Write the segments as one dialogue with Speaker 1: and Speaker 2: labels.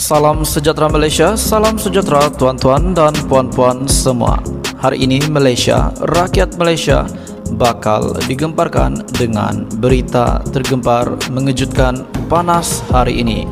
Speaker 1: Salam sejahtera Malaysia, salam sejahtera tuan-tuan dan puan-puan semua. Hari ini Malaysia, rakyat Malaysia bakal digemparkan dengan berita tergempar mengejutkan panas hari ini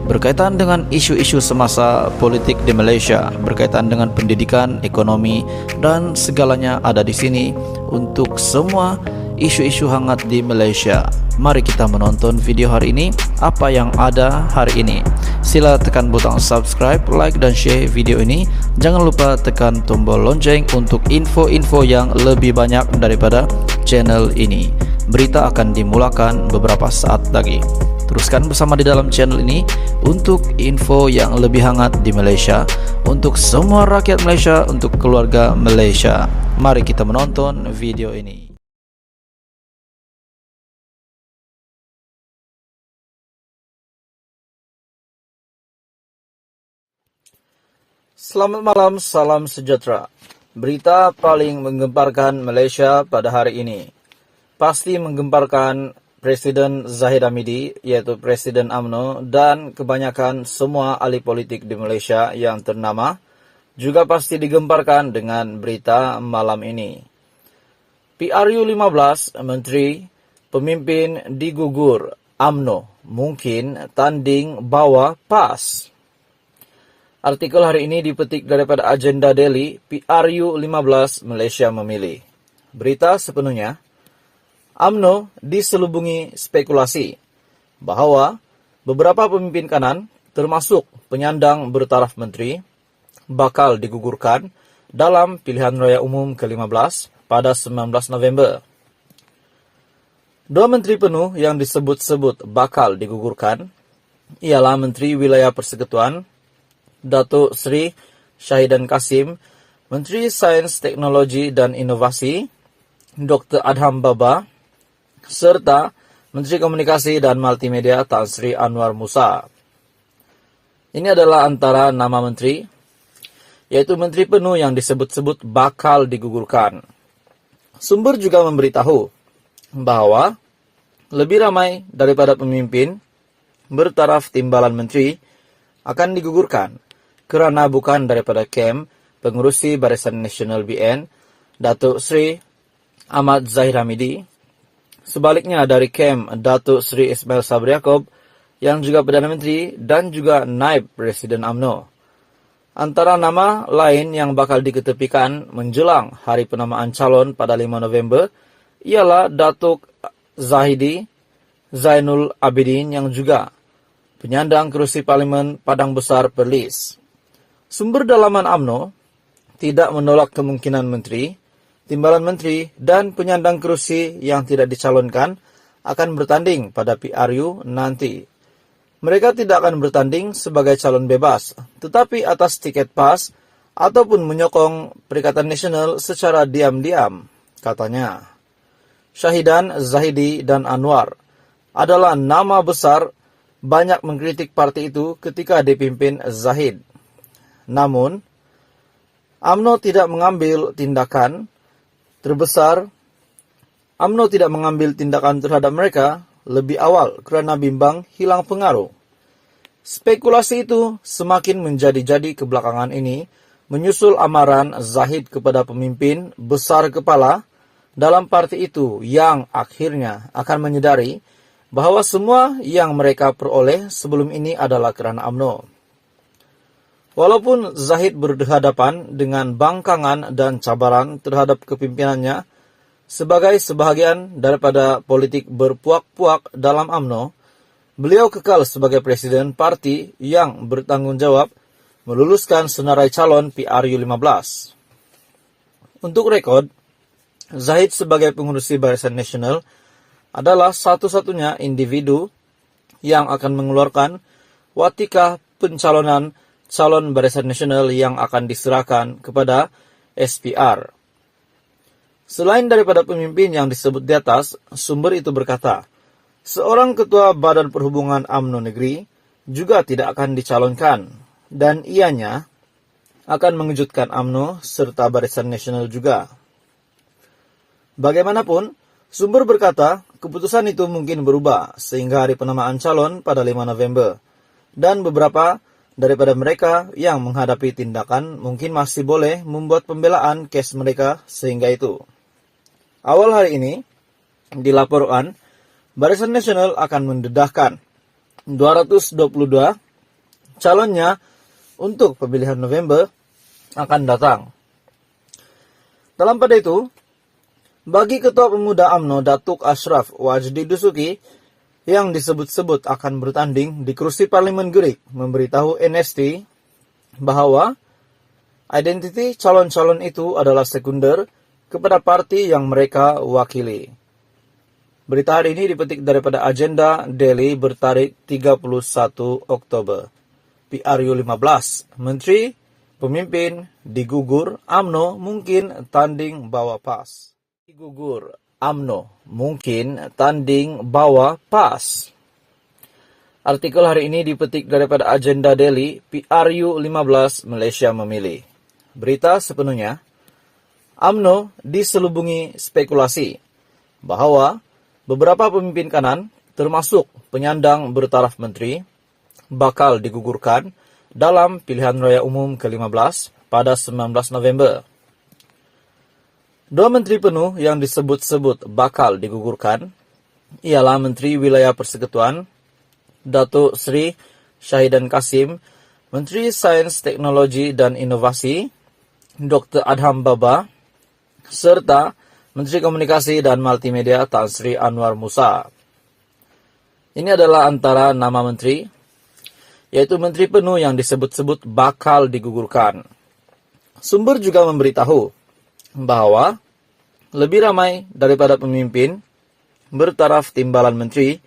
Speaker 1: berkaitan dengan isu-isu semasa politik di Malaysia, berkaitan dengan pendidikan, ekonomi dan segalanya ada di sini untuk semua isu-isu hangat di Malaysia. Mari kita menonton video hari ini, apa yang ada hari ini. Sila tekan butang subscribe, like dan share video ini. Jangan lupa tekan tombol lonceng untuk info-info yang lebih banyak daripada channel ini. Berita akan dimulakan beberapa saat lagi. Teruskan bersama di dalam channel ini untuk info yang lebih hangat di Malaysia, untuk semua rakyat Malaysia, untuk keluarga Malaysia. Mari kita menonton video ini. Selamat malam, salam sejahtera. Berita paling menggemparkan Malaysia pada hari ini pasti menggemparkan Presiden Zahid Hamidi, yaitu Presiden UMNO, dan kebanyakan semua ahli politik di Malaysia yang ternama. Juga pasti digemparkan dengan berita malam ini. PRU 15 Menteri Pemimpin digugur UMNO, mungkin tanding bawa PAS. Artikel hari ini dipetik daripada Agenda Daily, PRU 15 Malaysia memilih. Berita sepenuhnya, UMNO diselubungi spekulasi bahawa beberapa pemimpin kanan, termasuk penyandang bertaraf menteri, bakal digugurkan dalam pilihan raya umum ke-15 pada 19 November. Dua menteri penuh yang disebut-sebut bakal digugurkan ialah Menteri Wilayah Persekutuan Datuk Seri Shahidan Kassim, Menteri Sains, Teknologi dan Inovasi Dr. Adham Baba, serta Menteri Komunikasi dan Multimedia Tan Sri Anwar Musa. Ini adalah antara nama menteri, yaitu menteri penuh yang disebut-sebut bakal digugurkan. Sumber juga memberitahu bahawa lebih ramai daripada pemimpin bertaraf timbalan menteri akan digugurkan kerana bukan daripada kem pengurusi Barisan Nasional BN Datuk Seri Ahmad Zahid Hamidi, sebaliknya dari kem Datuk Seri Ismail Sabri Yaakob yang juga Perdana Menteri dan juga Naib Presiden UMNO. Antara nama lain yang bakal diketepikan menjelang hari penamaan calon pada 5 November ialah Datuk Zahidi Zainul Abidin yang juga penyandang kerusi Parlimen Padang Besar Perlis. Sumber dalaman UMNO tidak menolak kemungkinan menteri, timbalan menteri dan penyandang kerusi yang tidak dicalonkan akan bertanding pada PRU nanti. Mereka tidak akan bertanding sebagai calon bebas, tetapi atas tiket PAS ataupun menyokong Perikatan Nasional secara diam-diam, katanya. Shahidan, Zahidi dan Anwar adalah nama besar banyak mengkritik parti itu ketika dipimpin Zahid. Namun, UMNO tidak mengambil tindakan terbesar. UMNO tidak mengambil tindakan terhadap mereka lebih awal kerana bimbang hilang pengaruh. Spekulasi itu semakin menjadi-jadi kebelakangan ini menyusul amaran Zahid kepada pemimpin besar kepala dalam parti itu yang akhirnya akan menyedari bahawa semua yang mereka peroleh sebelum ini adalah kerana UMNO. Walaupun Zahid berhadapan dengan bangkangan dan cabaran terhadap kepimpinannya sebagai sebahagian daripada politik berpuak-puak dalam UMNO, beliau kekal sebagai presiden parti yang bertanggungjawab meluluskan senarai calon PRU 15. Untuk rekod, Zahid sebagai pengurusi Barisan Nasional adalah satu-satunya individu yang akan mengeluarkan watika pencalonan calon Barisan Nasional yang akan diserahkan kepada SPR. Selain daripada pemimpin yang disebut di atas, sumber itu berkata, seorang ketua Badan Perhubungan UMNO Negeri juga tidak akan dicalonkan, dan ianya akan mengejutkan UMNO serta Barisan Nasional juga. Bagaimanapun, sumber berkata, keputusan itu mungkin berubah sehingga hari penamaan calon pada 5 November, dan beberapa daripada mereka yang menghadapi tindakan mungkin masih boleh membuat pembelaan kes mereka sehingga itu. Awal hari ini, dilaporkan Barisan Nasional akan mendedahkan 222 calonnya untuk pemilihan November akan datang. Dalam pada itu, bagi Ketua Pemuda UMNO Datuk Ashraf Wajdi Dusuki yang disebut-sebut akan bertanding di kursi Parlimen Gerik memberitahu NST bahwa identiti calon-calon itu adalah sekunder kepada parti yang mereka wakili. Berita hari ini dipetik daripada agenda Daily bertarik 31 Oktober. PRU 15, Menteri, Pemimpin, digugur, UMNO mungkin tanding bawa PAS. Digugur, UMNO mungkin tanding bawa PAS. Artikel hari ini dipetik daripada agenda Daily, PRU 15, Malaysia memilih. Berita sepenuhnya, UMNO diselubungi spekulasi bahwa beberapa pemimpin kanan, termasuk penyandang bertaraf menteri, bakal digugurkan dalam pilihan raya umum ke-15 pada 19 November. Dua menteri penuh yang disebut-sebut bakal digugurkan ialah Menteri Wilayah Persekutuan, Datuk Sri Shahidan Kassim, Menteri Sains, Teknologi dan Inovasi, Dr. Adham Baba, serta Menteri Komunikasi dan Multimedia Tan Sri Anwar Musa. Ini adalah antara nama menteri, yaitu menteri penuh yang disebut-sebut bakal digugurkan. Sumber juga memberitahu bahwa lebih ramai daripada pemimpin bertaraf timbalan menteri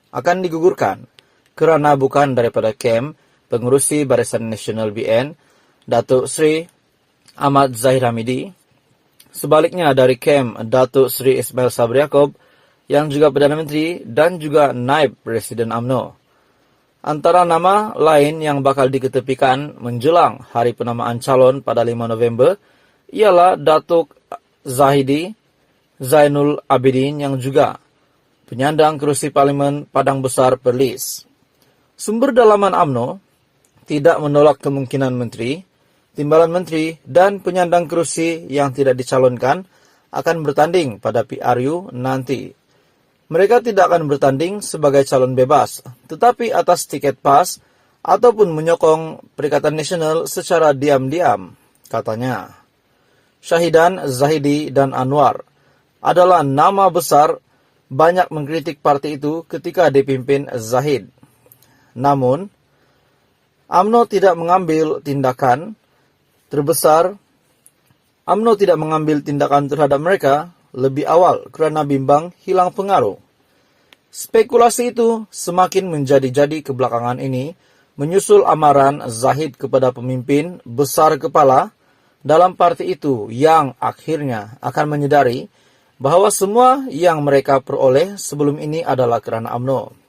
Speaker 1: akan digugurkan kerana bukan daripada kem pengurusi Barisan Nasional BN, Datuk Sri Ahmad Zahid Hamidi. Sebaliknya dari kem Datuk Sri Ismail Sabri Yaakob yang juga Perdana Menteri dan juga Naib Presiden UMNO. Antara nama lain yang bakal diketepikan menjelang hari penamaan calon pada 5 November ialah Datuk Zahidi Zainul Abidin yang juga penyandang kerusi Parlimen Padang Besar Perlis. Sumber dalaman UMNO tidak menolak kemungkinan menteri, timbalan menteri dan penyandang kerusi yang tidak dicalonkan akan bertanding pada PRU nanti. Mereka tidak akan bertanding sebagai calon bebas, tetapi atas tiket PAS ataupun menyokong Perikatan Nasional secara diam-diam, katanya. Shahidan, Zahidi, dan Anwar adalah nama besar banyak mengkritik parti itu ketika dipimpin Zahid. Namun, UMNO tidak mengambil tindakan terbesar. UMNO tidak mengambil tindakan terhadap mereka lebih awal kerana bimbang hilang pengaruh. Spekulasi itu semakin menjadi-jadi kebelakangan ini menyusul amaran Zahid kepada pemimpin besar kepala dalam parti itu yang akhirnya akan menyedari bahwa semua yang mereka peroleh sebelum ini adalah kerana UMNO.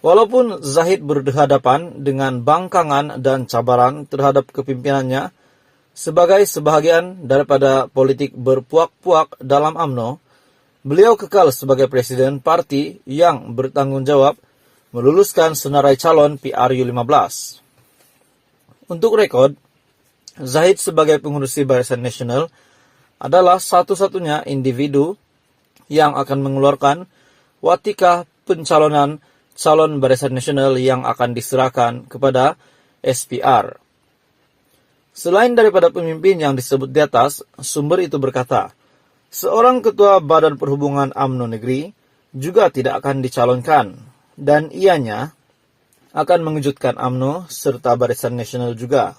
Speaker 1: Walaupun Zahid berhadapan dengan bangkangan dan cabaran terhadap kepimpinannya, sebagai sebahagian daripada politik berpuak-puak dalam UMNO, beliau kekal sebagai presiden parti yang bertanggung jawab meluluskan senarai calon PRU 15. Untuk rekod, Zahid sebagai pengurusi Barisan Nasional adalah satu-satunya individu yang akan mengeluarkan watika pencalonan calon Barisan Nasional yang akan diserahkan kepada SPR. Selain daripada pemimpin yang disebut di atas, sumber itu berkata, seorang ketua Badan Perhubungan UMNO Negeri juga tidak akan dicalonkan, dan ianya akan mengejutkan UMNO serta Barisan Nasional juga.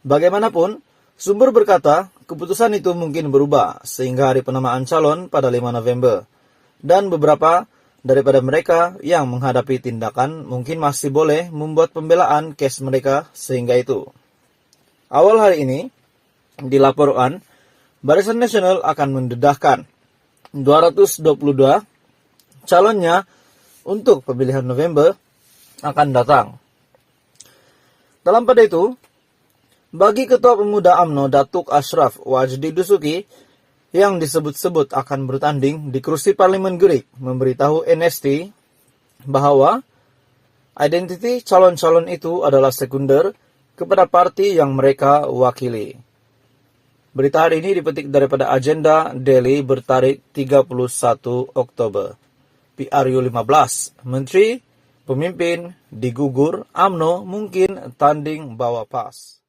Speaker 1: Bagaimanapun, sumber berkata, keputusan itu mungkin berubah sehingga hari penamaan calon pada 5 November, dan beberapa daripada mereka yang menghadapi tindakan mungkin masih boleh membuat pembelaan kes mereka sehingga itu. Awal hari ini, dilaporkan Barisan Nasional akan mendedahkan 222 calonnya untuk pemilihan November akan datang. Dalam pada itu, bagi Ketua Pemuda UMNO Datuk Ashraf Wajdi Dusuki yang disebut-sebut akan bertanding di kursi Parlimen Gerik memberitahu NST bahwa Identiti calon-calon itu adalah sekunder kepada parti yang mereka wakili. Berita hari ini dipetik daripada agenda Daily bertarik 31 Oktober. PRU 15, Menteri, Pemimpin, digugur, UMNO mungkin tanding bawa PAS.